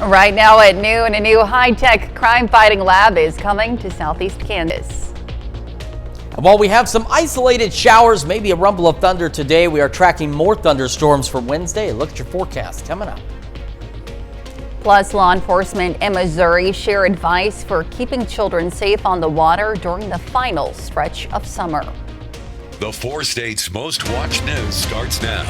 Right now at noon, a new high-tech crime-fighting lab is coming to southeast Kansas. And while we have some isolated showers, maybe a rumble of thunder today, we are tracking more thunderstorms for Wednesday. Look at your forecast coming up. Plus, law enforcement in Missouri share advice for keeping children safe on the water during the final stretch of summer. The 4 states' most watched news starts now.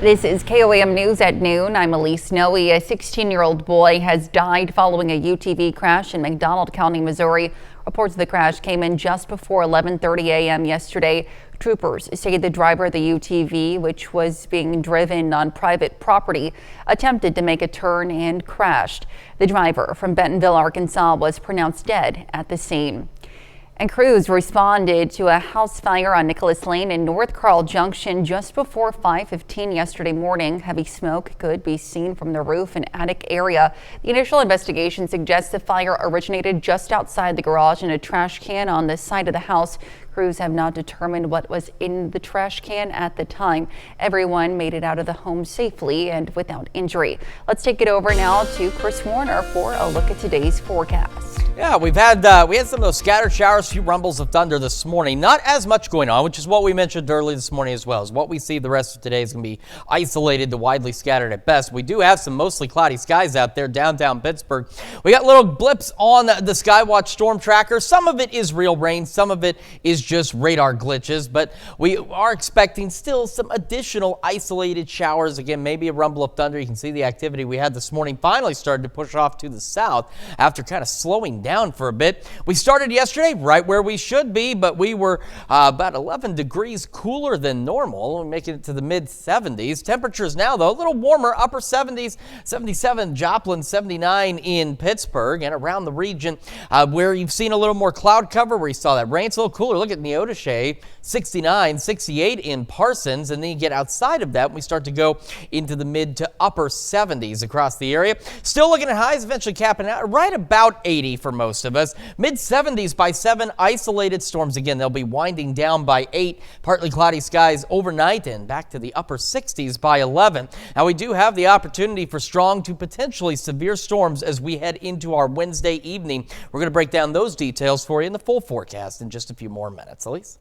This is KOAM News at noon. I'm Elise Noe. A 16-year-old boy has died following a UTV crash in McDonald County, Missouri. Reports of the crash came in just before 11:30 a.m. yesterday. Troopers say the driver of the UTV, which was being driven on private property, attempted to make a turn and crashed. The driver from Bentonville, Arkansas, was pronounced dead at the scene. And crews responded to a house fire on Nicholas Lane in North Carl Junction just before 5:15 yesterday morning. Heavy smoke could be seen from the roof and attic area. The initial investigation suggests the fire originated just outside the garage in a trash can on the side of the house. Crews have not determined what was in the trash can at the time. Everyone made it out of the home safely and without injury. Let's take it over now to Chris Warner for a look at today's forecast. Yeah, we had some of those scattered showers, few rumbles of thunder this morning. Not as much going on, which is what we mentioned early this morning as well. Is what we see the rest of today is going to be isolated to widely scattered at best. We do have some mostly cloudy skies out there downtown Pittsburgh. We got little blips on the Skywatch storm tracker. Some of it is real rain, some of it is just radar glitches, but we are expecting still some additional isolated showers. Again, maybe a rumble of thunder. You can see the activity we had this morning finally started to push off to the south after kind of slowing down for a bit. We started yesterday right where we should be, but we were about 11 degrees cooler than normal, making it to the mid 70s. Temperatures now, though, a little warmer, upper 70s, 77 Joplin, 79 in Pittsburgh, and around the region where you've seen a little more cloud cover, where you saw that rain. It's a little cooler. Look at Neodesha, 69, 68 in Parsons, and then you get outside of that and we start to go into the mid to upper 70s across the area. Still looking at highs, eventually capping out right about 80 for most of us. Mid 70s by 7, isolated storms again. They'll be winding down by 8, partly cloudy skies overnight, and back to the upper 60s by 11. Now we do have the opportunity for strong to potentially severe storms as we head into our Wednesday evening. We're going to break down those details for you in the full forecast in just a few more minutes. Elise?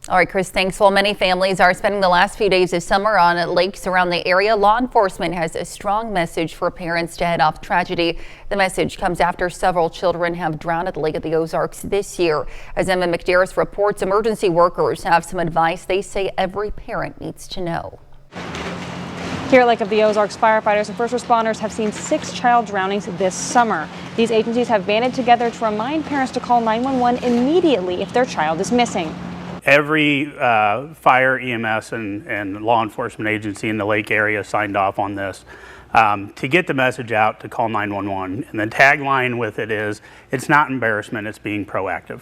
All right, Chris, thanks. Well, many families are spending the last few days of summer on lakes around the area. Law enforcement has a strong message for parents to head off tragedy. The message comes after several children have drowned at the Lake of the Ozarks this year. As Emma McDarris reports, emergency workers have some advice they say every parent needs to know. Here at Lake of the Ozarks, firefighters and first responders have seen 6 child drownings this summer. These agencies have banded together to remind parents to call 911 immediately if their child is missing. Every fire, EMS, and law enforcement agency in the lake area signed off on this to get the message out to call 911. And the tagline with it is, it's not embarrassment, it's being proactive.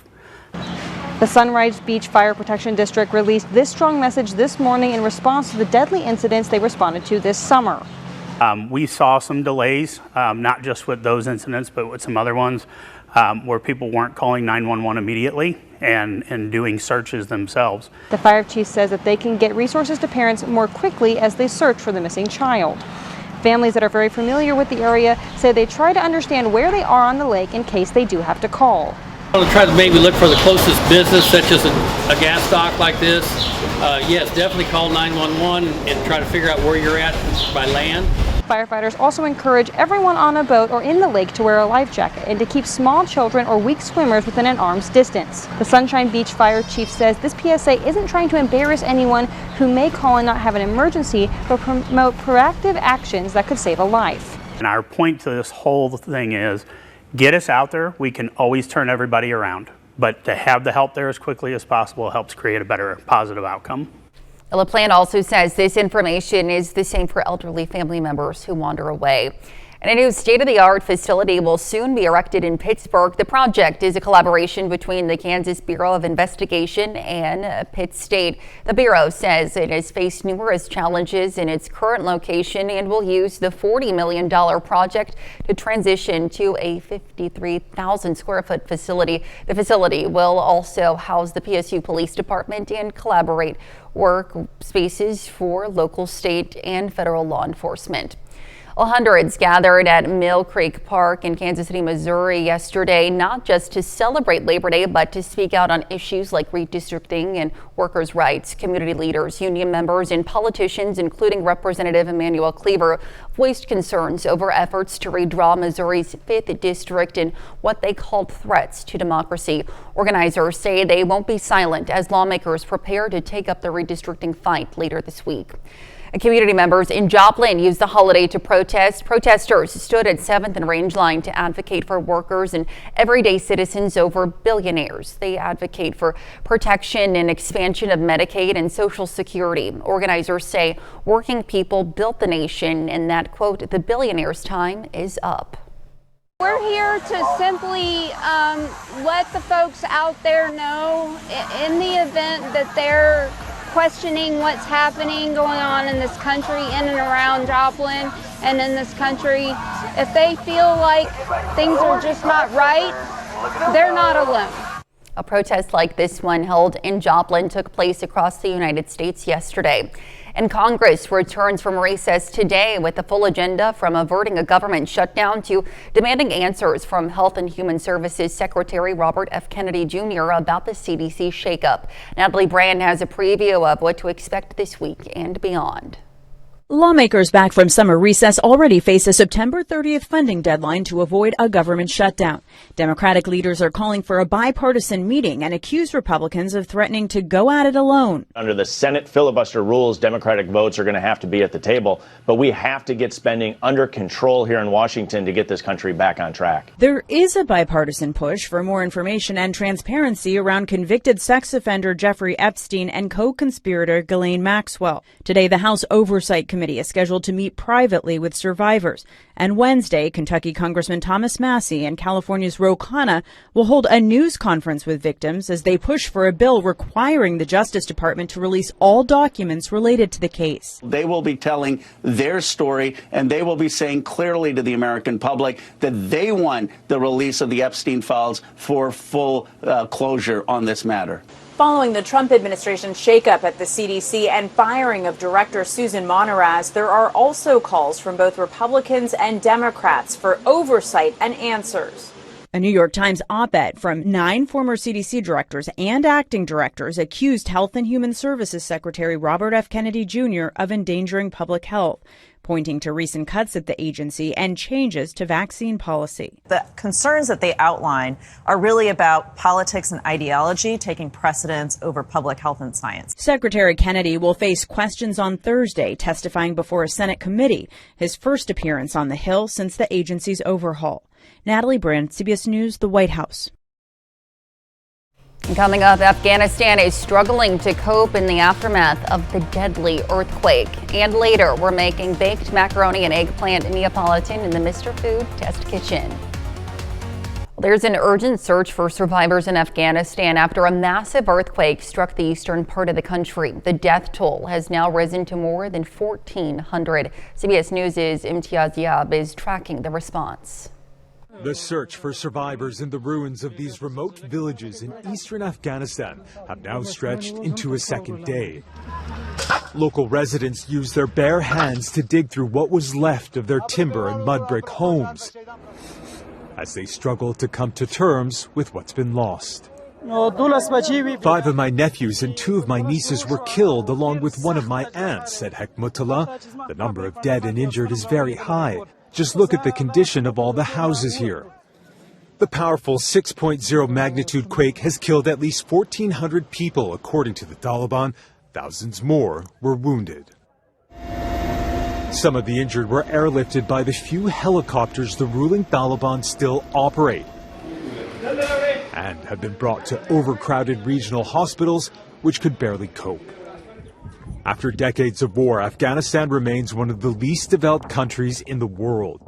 The Sunrise Beach Fire Protection District released this strong message this morning in response to the deadly incidents they responded to this summer. We saw some delays, not just with those incidents, but with some other ones where people weren't calling 911 immediately and doing searches themselves. The fire chief says that they can get resources to parents more quickly as they search for the missing child. Families that are very familiar with the area say they try to understand where they are on the lake in case they do have to call. I'll try to maybe look for the closest business, such as a gas stock like this. Yes, definitely call 911 and try to figure out where you're at by land. Firefighters also encourage everyone on a boat or in the lake to wear a life jacket and to keep small children or weak swimmers within an arm's distance. The Sunshine Beach Fire Chief says this PSA isn't trying to embarrass anyone who may call and not have an emergency, but promote proactive actions that could save a life. And our point to this whole thing is, get us out there. We can always turn everybody around, but to have the help there as quickly as possible helps create a better positive outcome. The plan also says this information is the same for elderly family members who wander away. And a new state-of-the-art facility will soon be erected in Pittsburgh. The project is a collaboration between the Kansas Bureau of Investigation and Pitt State. The Bureau says it has faced numerous challenges in its current location and will use the $40 million project to transition to a 53,000 square foot facility. The facility will also house the PSU Police Department and collaborate work spaces for local, state, and federal law enforcement. Well, hundreds gathered at Mill Creek Park in Kansas City, Missouri yesterday, not just to celebrate Labor Day, but to speak out on issues like redistricting and workers' rights. Community leaders, union members, and politicians, including Representative Emmanuel Cleaver, voiced concerns over efforts to redraw Missouri's 5th district and what they called threats to democracy. Organizers say they won't be silent as lawmakers prepare to take up the redistricting fight later this week. Community members in Joplin used the holiday to protest. Protesters stood at 7th and Range Line to advocate for workers and everyday citizens over billionaires. They advocate for protection and expansion of Medicaid and Social Security. Organizers say working people built the nation and that, quote, the billionaires' time is up. We're here to simply let the folks out there know in the event that they're questioning what's happening, going on in this country, in and around Joplin and in this country. If they feel like things are just not right, they're not alone. A protest like this one held in Joplin took place across the United States yesterday. And Congress returns from recess today with a full agenda from averting a government shutdown to demanding answers from Health and Human Services Secretary Robert F. Kennedy Jr. about the CDC shakeup. Natalie Brand has a preview of what to expect this week and beyond. Lawmakers back from summer recess already face a September 30th funding deadline to avoid a government shutdown. Democratic leaders are calling for a bipartisan meeting and accuse Republicans of threatening to go at it alone. Under the Senate filibuster rules, Democratic votes are going to have to be at the table, but we have to get spending under control here in Washington to get this country back on track. There is a bipartisan push for more information and transparency around convicted sex offender Jeffrey Epstein and co-conspirator Ghislaine Maxwell. Today, the House Oversight Committee is scheduled to meet privately with survivors. And Wednesday, Kentucky Congressman Thomas Massie and California's Ro Khanna will hold a news conference with victims as they push for a bill requiring the Justice Department to release all documents related to the case. They will be telling their story, and they will be saying clearly to the American public that they want the release of the Epstein files for full closure on this matter. Following the Trump administration's shakeup at the CDC and firing of Director Susan Monteraz, there are also calls from both Republicans and Democrats for oversight and answers. A New York Times op-ed from 9 former CDC directors and acting directors accused Health and Human Services Secretary Robert F. Kennedy Jr. of endangering public health, pointing to recent cuts at the agency and changes to vaccine policy. The concerns that they outline are really about politics and ideology taking precedence over public health and science. Secretary Kennedy will face questions on Thursday, testifying before a Senate committee, his first appearance on the Hill since the agency's overhaul. Natalie Brand, CBS News, the White House. Coming up, Afghanistan is struggling to cope in the aftermath of the deadly earthquake. And later, we're making baked macaroni and eggplant Neapolitan in the Mr. Food Test Kitchen. There's an urgent search for survivors in Afghanistan after a massive earthquake struck the eastern part of the country. The death toll has now risen to more than 1,400. CBS News' Imtiaz Yab is tracking the response. The search for survivors in the ruins of these remote villages in eastern Afghanistan have now stretched into a second day. Local residents used their bare hands to dig through what was left of their timber and mud brick homes as they struggle to come to terms with what's been lost. 5 of my nephews and 2 of my nieces were killed, along with one of my aunts, said Hekmatullah. The number of dead and injured is very high. Just look at the condition of all the houses here. The powerful 6.0 magnitude quake has killed at least 1,400 people, according to the Taliban. Thousands more were wounded. Some of the injured were airlifted by the few helicopters the ruling Taliban still operate and have been brought to overcrowded regional hospitals, which could barely cope. After decades of war, Afghanistan remains one of the least developed countries in the world.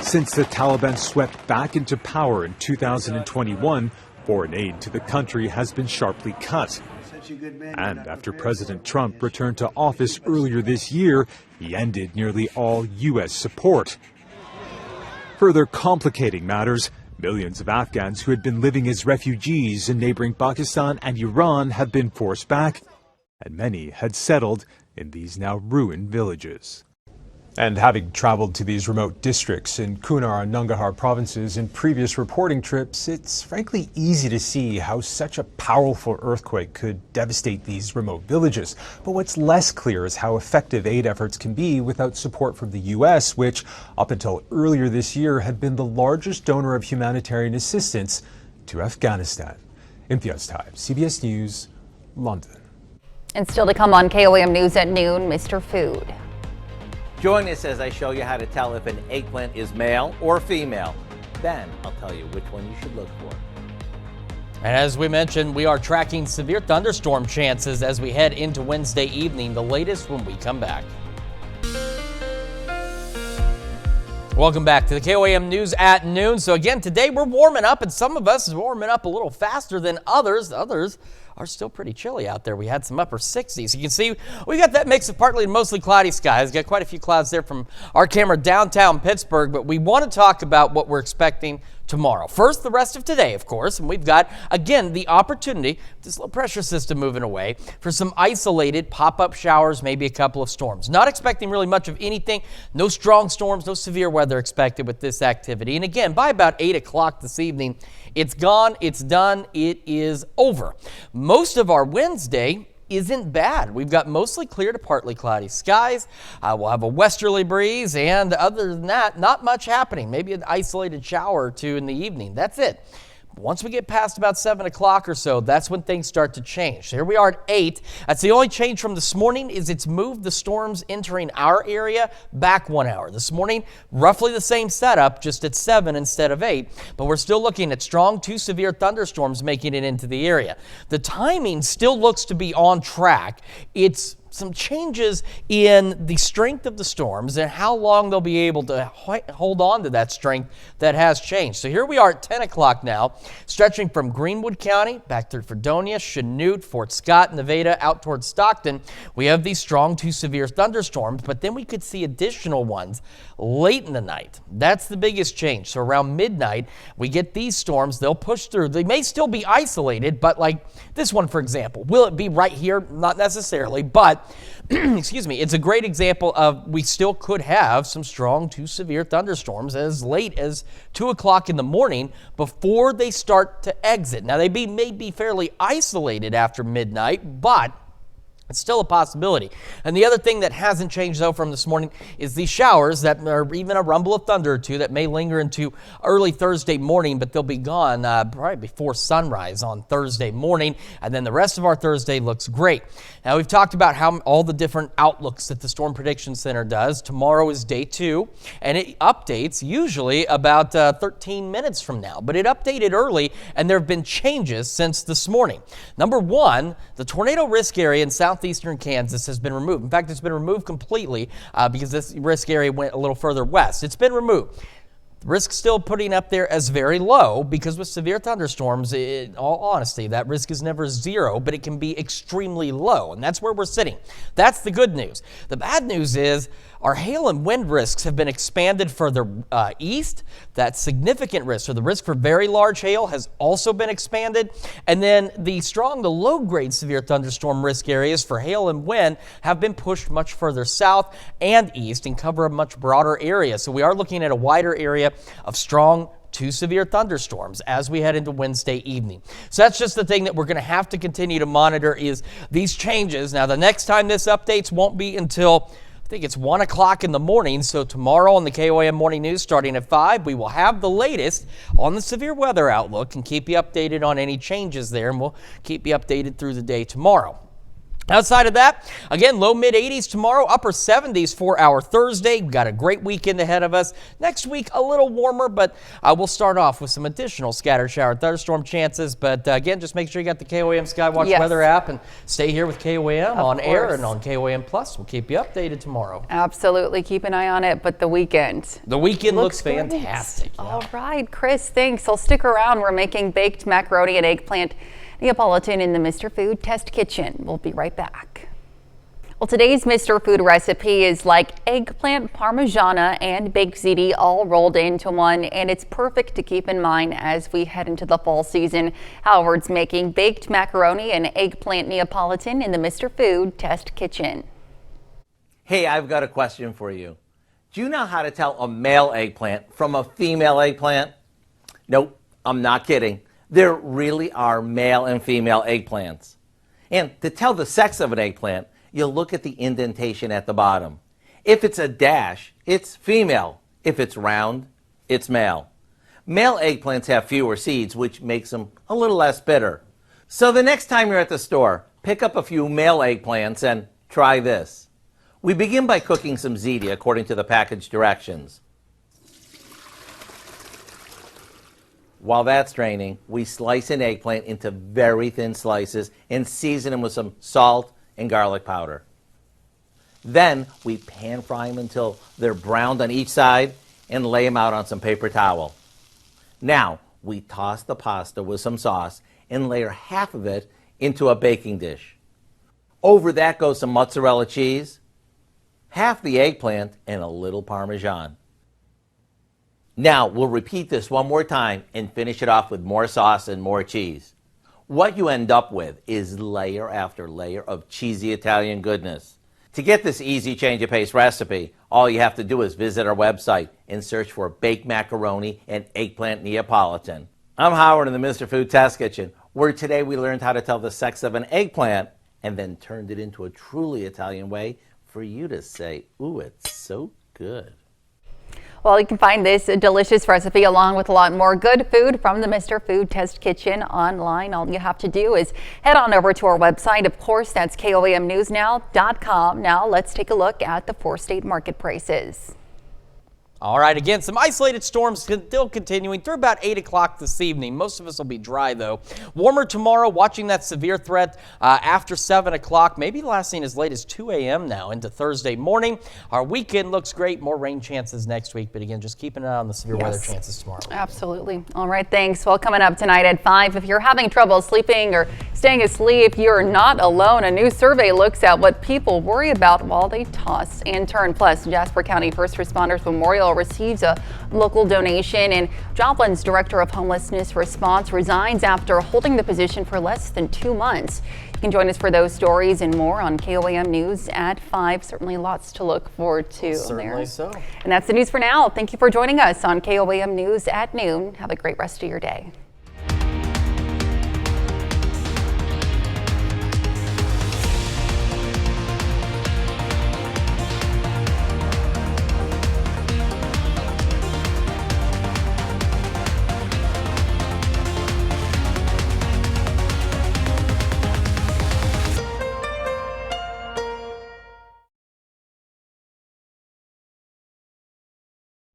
Since the Taliban swept back into power in 2021, foreign aid to the country has been sharply cut. And after President Trump returned to office earlier this year, he ended nearly all U.S. support. Further complicating matters, millions of Afghans who had been living as refugees in neighboring Pakistan and Iran have been forced back, and many had settled in these now ruined villages. And having traveled to these remote districts in Kunar and Nangarhar provinces in previous reporting trips, it's frankly easy to see how such a powerful earthquake could devastate these remote villages. But what's less clear is how effective aid efforts can be without support from the U.S., which up until earlier this year had been the largest donor of humanitarian assistance to Afghanistan. Imtiaz Taib, CBS News, London. And still to come on KOAM News at noon, Mr. Food. Join us as I show you how to tell if an eggplant is male or female. Then I'll tell you which one you should look for. And as we mentioned, we are tracking severe thunderstorm chances as we head into Wednesday evening. The latest when we come back. Welcome back to the KOAM News at noon. So again, today we're warming up, and some of us is warming up a little faster than others. Others are still pretty chilly out there. We had some upper 60s. You can see we got that mix of partly and mostly cloudy skies. Got quite a few clouds there from our camera downtown Pittsburgh, but we want to talk about what we're expecting tomorrow. First, the rest of today, of course, and we've got, again, the opportunity, this low pressure system moving away, for some isolated pop-up showers, maybe a couple of storms. Not expecting really much of anything. No strong storms, no severe weather expected with this activity. And again, by about 8 o'clock this evening, it's gone, it's done, it is over. Most of our Wednesday isn't bad. We've got mostly clear to partly cloudy skies. We'll have a westerly breeze, and other than that, not much happening. Maybe an isolated shower or two in the evening. That's it. Once we get past about 7 o'clock or so, that's when things start to change. So here we are at 8. That's the only change from this morning is it's moved the storms entering our area back 1 hour. This morning, roughly the same setup, just at 7 instead of 8. But we're still looking at strong to severe thunderstorms making it into the area. The timing still looks to be on track. It's some changes in the strength of the storms and how long they'll be able to hold on to that strength that has changed. So here we are at 10 o'clock now, stretching from Greenwood County back through Fredonia, Chanute, Fort Scott, Nevada, out towards Stockton. We have these strong to severe thunderstorms, but then we could see additional ones late in the night. That's the biggest change. So around midnight, we get these storms. They'll push through. They may still be isolated, but like this one, for example, will it be right here? Not necessarily, but excuse me, it's a great example of we still could have some strong to severe thunderstorms as late as 2 o'clock in the morning before they start to exit. Now, they may be fairly isolated after midnight, but it's still a possibility. And the other thing that hasn't changed, though, from this morning is these showers that are even a rumble of thunder or two that may linger into early Thursday morning, but they'll be gone probably before sunrise on Thursday morning. And then the rest of our Thursday looks great. Now, we've talked about how all the different outlooks that the Storm Prediction Center does. Tomorrow is day 2, and it updates usually about 13 minutes from now. But it updated early, and there have been changes since this morning. Number 1, the tornado risk area in southeastern Kansas has been removed. In fact, it's been removed completely because this risk area went a little further west. It's been removed. The risk still putting up there as very low because with severe thunderstorms, in all honesty, that risk is never 0, but it can be extremely low, and that's where we're sitting. That's the good news. The bad news is our hail and wind risks have been expanded further east. That significant risk, so the risk for very large hail has also been expanded. And then the strong to low grade severe thunderstorm risk areas for hail and wind have been pushed much further south and east and cover a much broader area. So we are looking at a wider area of strong to severe thunderstorms as we head into Wednesday evening. So that's just the thing that we're going to have to continue to monitor is these changes. Now, the next time this updates won't be until I think it's 1 o'clock in the morning, so tomorrow on the KOAM Morning News starting at 5, we will have the latest on the severe weather outlook and keep you updated on any changes there, and we'll keep you updated through the day tomorrow. Outside of that, again, low mid-80s tomorrow, upper 70s for our Thursday. We've got a great weekend ahead of us. Next week, a little warmer, but we'll start off with some additional scattered shower thunderstorm chances. But again, just make sure you got the KOAM Skywatch weather app and stay here with KOAM on air and on KOAM Plus. We'll keep you updated tomorrow. Absolutely. Keep an eye on it, but the weekend. The weekend looks fantastic. Yeah. All right, Chris, thanks. So stick around. We're making baked macaroni and eggplant Neapolitan in the Mr. Food Test Kitchen. We'll be right back. Well, today's Mr. Food recipe is like eggplant parmigiana and baked ziti all rolled into one, and it's perfect to keep in mind as we head into the fall season. Howard's making baked macaroni and eggplant Neapolitan in the Mr. Food Test Kitchen. Hey, I've got a question for you. Do you know how to tell a male eggplant from a female eggplant? Nope, I'm not kidding. There really are male and female eggplants. And to tell the sex of an eggplant, you'll look at the indentation at the bottom. If it's a dash, it's female. If it's round, it's male. Male eggplants have fewer seeds, which makes them a little less bitter. So the next time you're at the store, pick up a few male eggplants and try this. We begin by cooking some ziti according to the package directions. While that's draining, we slice an eggplant into very thin slices and season them with some salt and garlic powder. Then we pan fry them until they're browned on each side and lay them out on some paper towel. Now we toss the pasta with some sauce and layer half of it into a baking dish. Over that goes some mozzarella cheese, half the eggplant, and a little Parmesan. Now we'll repeat this one more time and finish it off with more sauce and more cheese. What you end up with is layer after layer of cheesy Italian goodness. To get this easy change of pace recipe, all you have to do is visit our website and search for baked macaroni and eggplant Neapolitan. I'm Howard in the Mr. Food Test Kitchen, where today we learned how to tell the sex of an eggplant and then turned it into a truly Italian way for you to say, ooh, it's so good. Well, you can find this delicious recipe along with a lot more good food from the Mr. Food Test Kitchen online. All you have to do is head on over to our website. Of course, that's KOAMnewsnow.com. Now let's take a look at the 4-state market prices. All right, again, some isolated storms still continuing through about 8 o'clock this evening. Most of us will be dry, though. Warmer tomorrow, watching that severe threat after 7 o'clock, maybe lasting as late as 2 a.m. now into Thursday morning. Our weekend looks great. More rain chances next week, but again, just keeping an eye on the severe weather chances tomorrow. Absolutely. All right, thanks. Well, coming up tonight at 5, if you're having trouble sleeping or staying asleep, you're not alone. A new survey looks at what people worry about while they toss and turn. Plus, Jasper County First Responders Memorial receives a local donation, and Joplin's Director of Homelessness Response resigns after holding the position for less than 2 months. You can join us for those stories and more on KOAM News at 5. Certainly lots to look forward to. Certainly so. And that's the news for now. Thank you for joining us on KOAM News at noon. Have a great rest of your day.